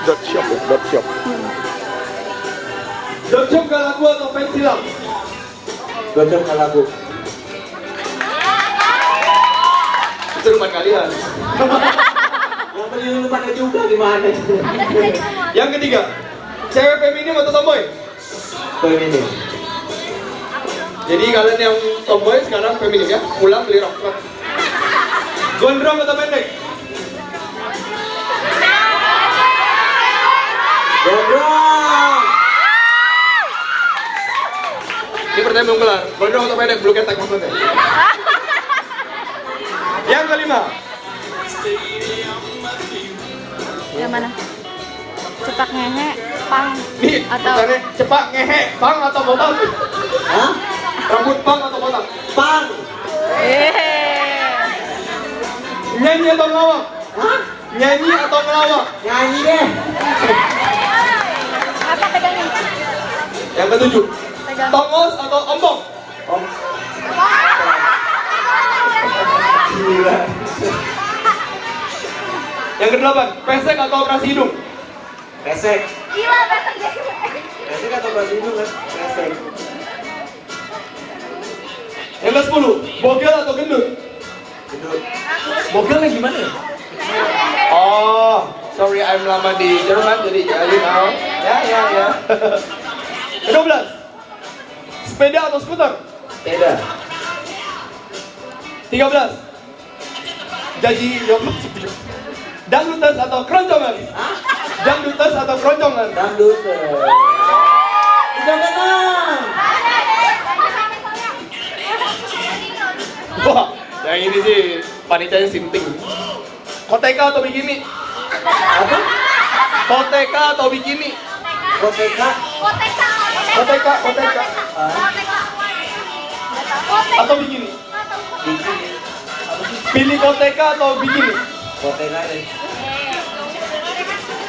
Dot shop ya, dot shop. Dot shop gak lagu atau pensilam? Dot shop gak lagu. Itu rumah kalian. Yang beli rumahnya juga gimana? Yang ketiga, cewek feminim atau tomboy? Feminim. Jadi kalian yang tomboy sekarang feminim ya? Pulang beli rok. Gondrong atau pendek? Gondrong. Ini pertanyaan belum kelar. Gondrong atau pendek? Belum ketek maksudnya. Yang kelima. Yang mana? Cepak ngehe, pang Nih, atau misalnya cepak ngehe, pang atau botak? Hah? Rambut pang atau botak? Pang. Nyanyi atau ngelawak? Hah? Nyanyi atau ngelawak? Nyanyi deh. apa pegangin? Yang ketujuh. Pegang. Tongos atau ompong? Om. Gila. Yang kedelapan, pesek atau operasi hidung? Pesek. Gila besok deh. Pesek atau bahasa hidung kan? Pesek. Yang ke-10, bogel atau gendut? Gendut. Bogelnya gimana ya? Oh, sorry, I'm lama di Jerman jadi you know. Ya. Ke-12, sepeda atau skuter? Sepeda. 13, jadi dangdutas atau keroncongan? Hah? Dangdutas atau keroncongan? Dangdut. Udah tenang. Wah, yang ini sih panitianya sinting. Koteka atau bikini? Apa? Koteka atau bikini? Koteka. Koteka Ah, atau bikini? bikini. Pilih koteka atau bikini? Koteka deh.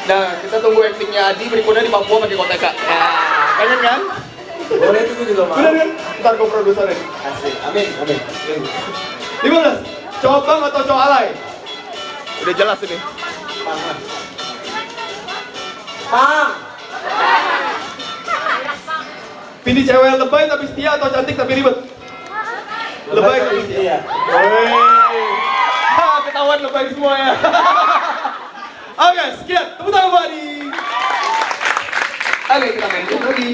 Nah, kita tunggu actingnya Adi berikutnya di Papua pakai koteka. Nah, pengen kan? Boleh itu juga mau. Bener kan? Ntar gue produsernya. Asik. Amin. 15, cowok bang atau cowok alay? Udah jelas ini. Pang. Pang. Pilih cewek yang lebay tapi setia atau cantik tapi ribet? Lebay tapi setia. Woi. Ketahuan lebay semua ya. Oke, sekian. Tepuk tangan buat Adi. Oke, kita main game lagi.